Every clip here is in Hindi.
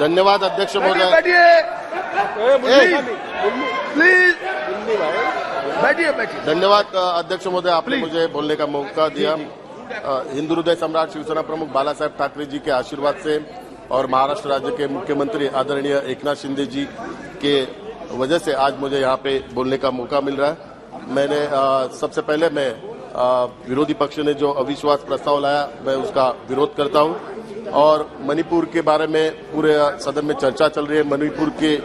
धन्यवाद अध्यक्ष महोदय। प्लीज बैठिए बैठिए। धन्यवाद अध्यक्ष महोदय, आपने मुझे बोलने का मौका दिया। हिंदू हृदय सम्राट शिवसेना प्रमुख बाला साहेब ठाकरे जी के आशीर्वाद से और महाराष्ट्र राज्य के मुख्यमंत्री आदरणीय एकनाथ शिंदे जी के वजह से आज मुझे यहाँ पे बोलने का मौका मिल रहा है। मैंने सबसे पहले मैं विरोधी पक्ष ने जो अविश्वास प्रस्ताव लाया मैं उसका विरोध करता हूँ और मणिपुर के बारे में पूरे सदन में चर्चा चल रही है। मणिपुर के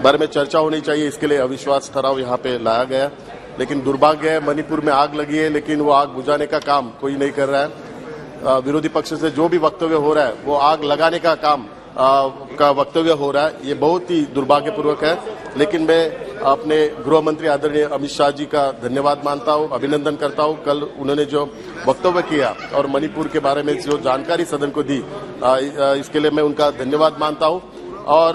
बारे में चर्चा होनी चाहिए, इसके लिए अविश्वास ठराव यहाँ पे लाया गया। लेकिन दुर्भाग्य है, मणिपुर में आग लगी है लेकिन वो आग बुझाने का काम कोई नहीं कर रहा है। विरोधी पक्ष से जो भी वक्तव्य हो रहा है वो आग लगाने का काम का वक्तव्य हो रहा है। ये बहुत ही दुर्भाग्यपूर्वक है। लेकिन मैं अपने गृह मंत्री आदरणीय अमित शाह जी का धन्यवाद मानता हूँ, अभिनंदन करता हूँ। कल उन्होंने जो वक्तव्य किया और मणिपुर के बारे में जो जानकारी सदन को दी, इसके लिए मैं उनका धन्यवाद मानता हूँ। और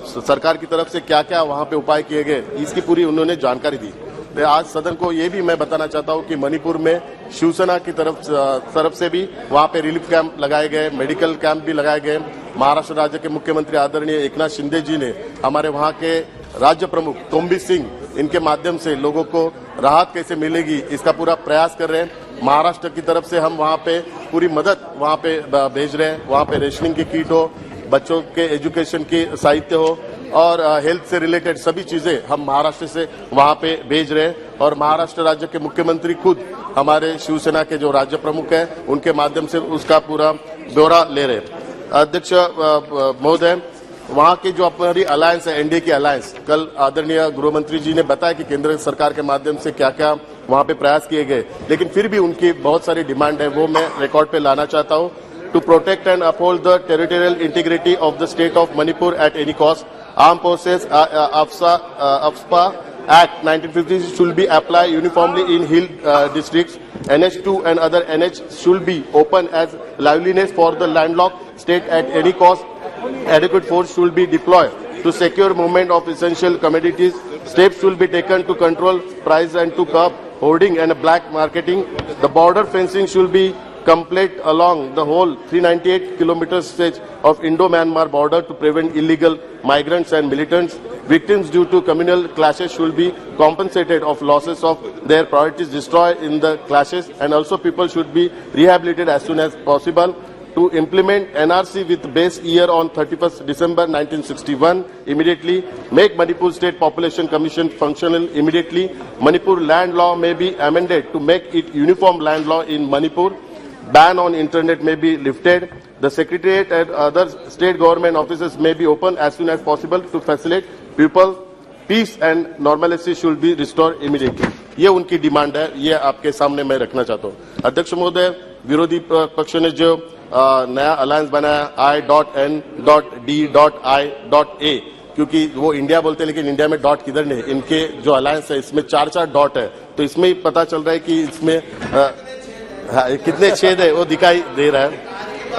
सरकार की तरफ से क्या क्या वहां पे उपाय किए गए इसकी पूरी उन्होंने जानकारी दी। मैं आज सदन को ये भी मैं बताना चाहता हूँ कि मणिपुर में शिवसेना की तरफ से भी वहां पे रिलीफ कैंप लगाए गए, मेडिकल कैंप भी लगाए गए। महाराष्ट्र राज्य के मुख्यमंत्री आदरणीय एकनाथ शिंदे जी ने हमारे वहां के राज्य प्रमुख तोम्बी सिंह, इनके माध्यम से लोगों को राहत कैसे मिलेगी इसका पूरा प्रयास कर रहे हैं। महाराष्ट्र की तरफ से हम वहां पे पूरी मदद वहां पे भेज रहे हैं। वहां पे रेशनिंग की किट हो, बच्चों के एजुकेशन की साहित्य हो और हेल्थ से रिलेटेड सभी चीजें हम महाराष्ट्र से वहां पे भेज रहे हैं। और महाराष्ट्र राज्य के मुख्यमंत्री खुद हमारे शिवसेना के जो राज्य प्रमुख हैं उनके माध्यम से उसका पूरा ब्यौरा ले रहे हैं। अध्यक्ष महोदय, वहां की जो हमारी अलायंस है, एनडीए की अलायंस, कल आदरणीय गृहमंत्री जी ने बताया कि केंद्र सरकार के माध्यम से क्या क्या वहां पे प्रयास किए गए। लेकिन फिर भी उनकी बहुत सारी डिमांड है, वो मैं रिकॉर्ड पे लाना चाहता हूँ। To protect and uphold the territorial integrity of the state of Manipur at any cost, Armed Forces AFSPA Act 1950 should be applied uniformly in hill districts. NH2 and other NH should be open as liveliness for the landlocked state at any cost. Adequate force should be deployed to secure movement of essential commodities. Steps should be taken to control price and to curb hoarding and black marketing. The border fencing should be complete along the whole 398 kilometer stretch of Indo-Myanmar border to prevent illegal migrants and militants. Victims due to communal clashes should be compensated of losses of their properties destroyed in the clashes, and also people should be rehabilitated as soon as possible. To implement NRC with base year on 31st December 1961 immediately. Make Manipur State Population Commission functional immediately. Manipur land law may be amended to make it uniform land law in Manipur. Ban on internet may be lifted. The secretariat and other state government offices may be opened as soon as possible to facilitate people. Peace and normalcy should be restored immediately. ये उनकी डिमांड है, ये आपके सामने मैं रखना चाहता हूँ। अध्यक्ष महोदय, विरोधी पक्ष ने जो नया अलायंस बनाया I.N.D.I.A, क्योंकि वो इंडिया बोलते हैं लेकिन इंडिया में डॉट किधर नहीं। इनके जो अलायंस है इसमें 4-4 डॉट है, तो इसमें ही पता चल रहा है कि इसमें कितने छेद है वो दिखाई दे रहा है।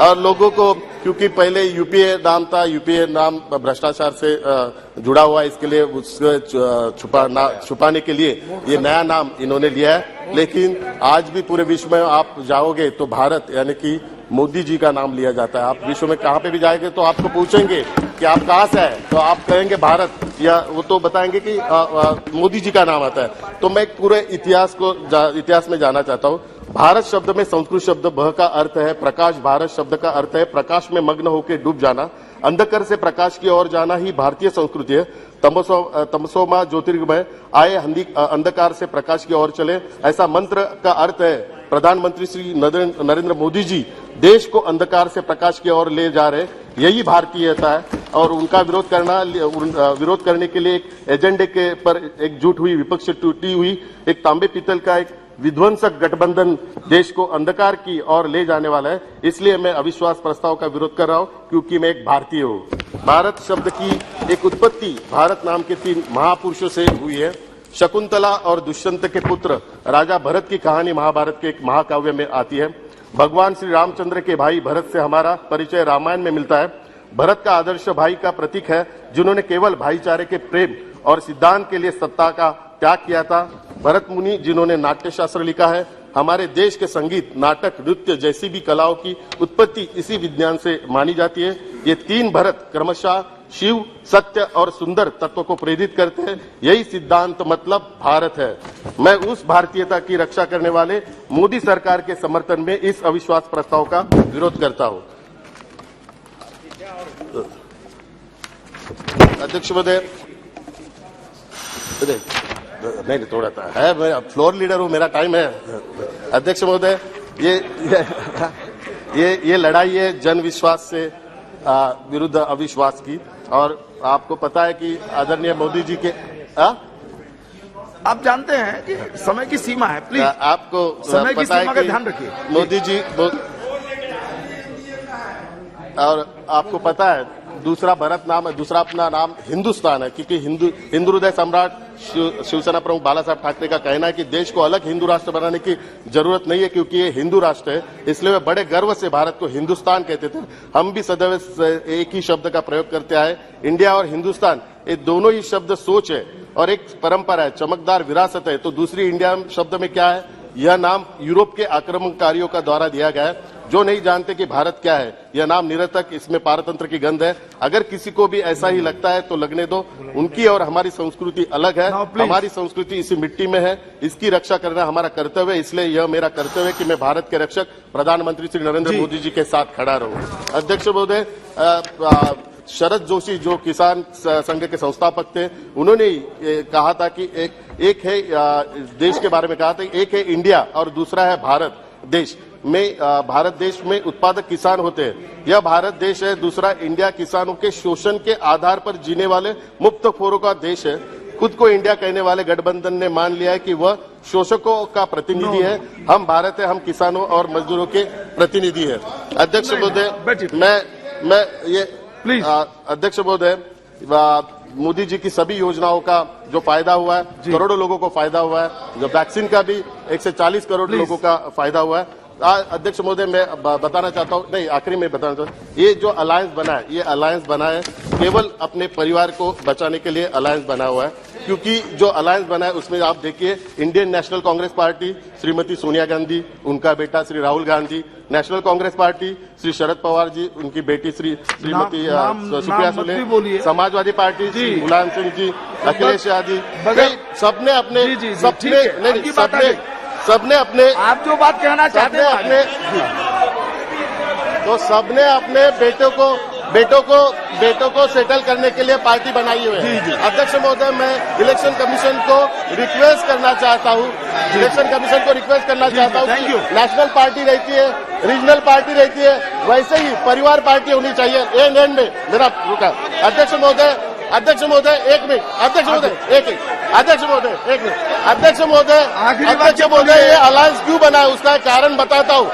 और लोगों को, क्योंकि पहले यूपीए नाम था, यूपीए नाम भ्रष्टाचार से जुड़ा हुआ है, इसके लिए उसको छुपाने के लिए ये नया नाम इन्होंने लिया है। लेकिन आज भी पूरे विश्व में आप जाओगे तो भारत यानी कि मोदी जी का नाम लिया जाता है। आप विश्व में कहाँ पे भी जाएंगे तो आपको पूछेंगे कि आप कहाँ से आए, तो आप कहेंगे भारत, या वो तो बताएंगे कि मोदी जी का नाम आता है। तो मैं पूरे इतिहास में जाना चाहता हूँ। भारत शब्द में संस्कृत शब्द भ का अर्थ है प्रकाश। भारत शब्द का अर्थ है प्रकाश में मग्न होकर डूब जाना। अंधकार से प्रकाश की ओर जाना ही भारतीय संस्कृति है। तमसोमा ज्योतिर्गमय आए, अंधकार से प्रकाश की ओर चले, ऐसा मंत्र का अर्थ है। प्रधानमंत्री श्री नरेंद्र मोदी जी देश को अंधकार से प्रकाश की ओर ले जा रहे, यही भारतीयता है। और उनका विरोध करने के लिए एक एजेंडे के पर एकजुट हुई विपक्ष टूटी हुई एक तांबे पीतल का एक विध्वंसक गठबंधन देश को अंधकार की ओर ले जाने वाला है। इसलिए मैं अविश्वास प्रस्ताव का विरोध कर रहा हूं, क्योंकि मैं एक भारतीय हूं। भारत शब्द की एक उत्पत्ति भारत नाम के 3 महापुरुषों से हुई है। शकुंतला और दुष्यंत के पुत्र राजा भरत की कहानी महाभारत के एक महाकाव्य में आती है। भगवान श्री रामचंद्र के भाई भरत से हमारा परिचय रामायण में मिलता है। भरत का आदर्श भाई का प्रतीक है, जिन्होंने केवल भाईचारे के प्रेम और सिद्धांत के लिए सत्ता का त्याग किया था। भरत मुनि जिन्होंने नाट्यशास्त्र लिखा है, हमारे देश के संगीत, नाटक, नृत्य जैसी भी कलाओं की उत्पत्ति इसी विज्ञान से मानी जाती है। ये तीन भरत क्रमशः शिव, सत्य और सुंदर तत्व को प्रेरित करते हैं। यही सिद्धांत मतलब भारत है। मैं उस भारतीयता की रक्षा करने वाले मोदी सरकार के समर्थन में इस अविश्वास प्रस्ताव का विरोध करता हूं। अध्यक्ष महोदय, नहीं थोड़ा सा है, मैं फ्लोर लीडर हूं, मेरा टाइम है। अध्यक्ष महोदय, ये लड़ाई है जन विश्वास से विरुद्ध अविश्वास की, और आपको पता है कि आदरणीय मोदी जी के आप जानते हैं कि समय की सीमा है, प्लीज आपको समय की पता सीमा है का कि ध्यान रखिए। मोदी जी और आपको पता है दूसरा भरत नाम है, दूसरा अपना नाम हिंदुस्तान है, क्योंकि हिंदू हृदय सम्राट शिवसेना प्रमुख बाला साहब ठाकरे का कहना है कि देश को अलग हिंदू राष्ट्र बनाने की जरूरत नहीं है, क्योंकि ये हिंदू राष्ट्र है। इसलिए वे बड़े गर्व से भारत को हिंदुस्तान कहते थे। हम भी सदैव एक ही शब्द का प्रयोग करते आए। इंडिया और हिंदुस्तान, ये दोनों ही शब्द सोच है और एक परंपरा है, चमकदार विरासत है। तो दूसरी इंडिया शब्द में क्या है? यह नाम यूरोप के आक्रमणकारियों का द्वारा दिया गया है, जो नहीं जानते कि भारत क्या है। यह नाम निरर्थक, इसमें पारतंत्र की गंध है। अगर किसी को भी ऐसा ही लगता है तो लगने दो। उनकी और हमारी संस्कृति अलग है। हमारी संस्कृति इसी मिट्टी में है, इसकी रक्षा करना हमारा कर्तव्य है। इसलिए यह मेरा कर्तव्य है कि मैं भारत के रक्षक प्रधानमंत्री श्री नरेंद्र मोदी जी के साथ खड़ा रहूं। अध्यक्ष महोदय, शरद जोशी जो किसान संघ के संस्थापक थे, उन्होंने कहा था कि एक है देश के बारे में कहा था, एक है इंडिया और दूसरा है भारत देश में। भारत देश में उत्पादक किसान होते हैं, यह भारत देश है। दूसरा इंडिया किसानों के शोषण के आधार पर जीने वाले मुक्तखोरों का देश है। खुद को इंडिया कहने वाले गठबंधन ने मान लिया है कि वह शोषकों का प्रतिनिधि है। हम भारत है, हम किसानों और मजदूरों के प्रतिनिधि है। अध्यक्ष महोदय, मैं ये प्लीज अध्यक्ष महोदय, मोदी जी की सभी योजनाओं का जो फायदा हुआ है, करोड़ों लोगों को फायदा हुआ है। जो वैक्सीन का भी 140 करोड़ लोगों का फायदा हुआ है। अध्यक्ष महोदय, मैं बताना चाहता हूँ, नहीं आखिरी में बताना चाहता हूँ, ये जो अलायंस बना है, ये अलायंस बना है केवल अपने परिवार को बचाने के लिए अलायंस बना हुआ है। क्योंकि जो अलायंस बना है उसमें आप देखिए, Indian national Congress party Shrimati Sonia Gandhi, उनका बेटा श्री राहुल गांधी, नेशनल कांग्रेस पार्टी श्री शरद पवार जी, उनकी बेटी श्रीमती सुप्रिया सुले, समाजवादी पार्टी श्री मुलायम सिंह जी, अखिलेश यादव, सबने अपने आप जो बात कहना चाहते हैं तो सबने अपने बेटों को सेटल करने के लिए पार्टी बनाई हुई है। अध्यक्ष महोदय, मैं इलेक्शन कमीशन को रिक्वेस्ट करना चाहता हूँ कि नेशनल पार्टी रहती है, रीजनल पार्टी रहती है, वैसे ही परिवार पार्टी होनी चाहिए। एंड में मेरा रुका। अध्यक्ष महोदय एक मिनट। अध्यक्ष महोदय, ये अलायंस क्यों बना है उसका कारण बताता हूँ।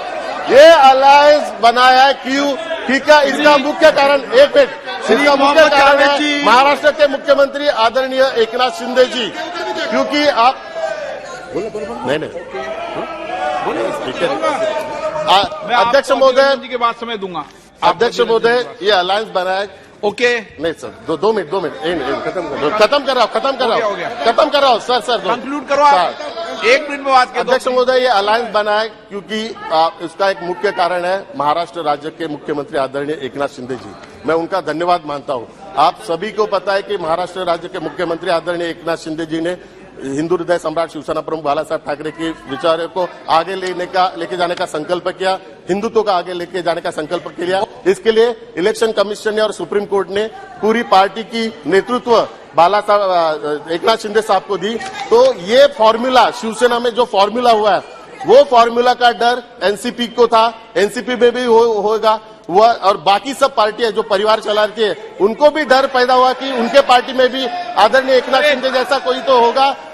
ये अलायंस बनाया है क्यों? ठीक है, इसका मुख्य कारण इसका मुख्य कारण है महाराष्ट्र के मुख्यमंत्री आदरणीय एकनाथ शिंदे जी। क्योंकि आप अध्यक्ष महोदय के बाद समय दूंगा। अध्यक्ष महोदय, ये अलायंस बना है। ओके, नहीं सर, दो मिनट खत्म कर रहा हूँ सर कंक्लूड करो आप। 1 मिनट में बात कर। अध्यक्ष महोदय, ये अलायंस बना है क्योंकि इसका एक मुख्य कारण है महाराष्ट्र राज्य के मुख्यमंत्री आदरणीय एकनाथ शिंदे जी। मैं उनका धन्यवाद मानता हूँ। आप सभी को पता है कि महाराष्ट्र राज्य के मुख्यमंत्री आदरणीय एकनाथ शिंदे जी ने हिंदू हृदय सम्राट शिवसेना प्रमुख बाला साहब ठाकरे के विचारों को आगे लेके जाने का संकल्प किया, हिंदुत्व का आगे लेके जाने का संकल्प किया। इसके लिए इलेक्शन कमीशन ने और सुप्रीम कोर्ट ने पूरी पार्टी की नेतृत्व बाला साहब एकनाथ शिंदे साहब को दी। तो ये फॉर्मूला शिवसेना में जो फॉर्मूला हुआ है, वो फॉर्मूला का डर एनसीपी को था, एनसीपी में भी होगा वह, और बाकी सब पार्टियां जो परिवार चलाती है उनको भी डर पैदा हुआ कि उनके पार्टी में भी आदरणीय एकनाथ शिंदे जैसा कोई तो होगा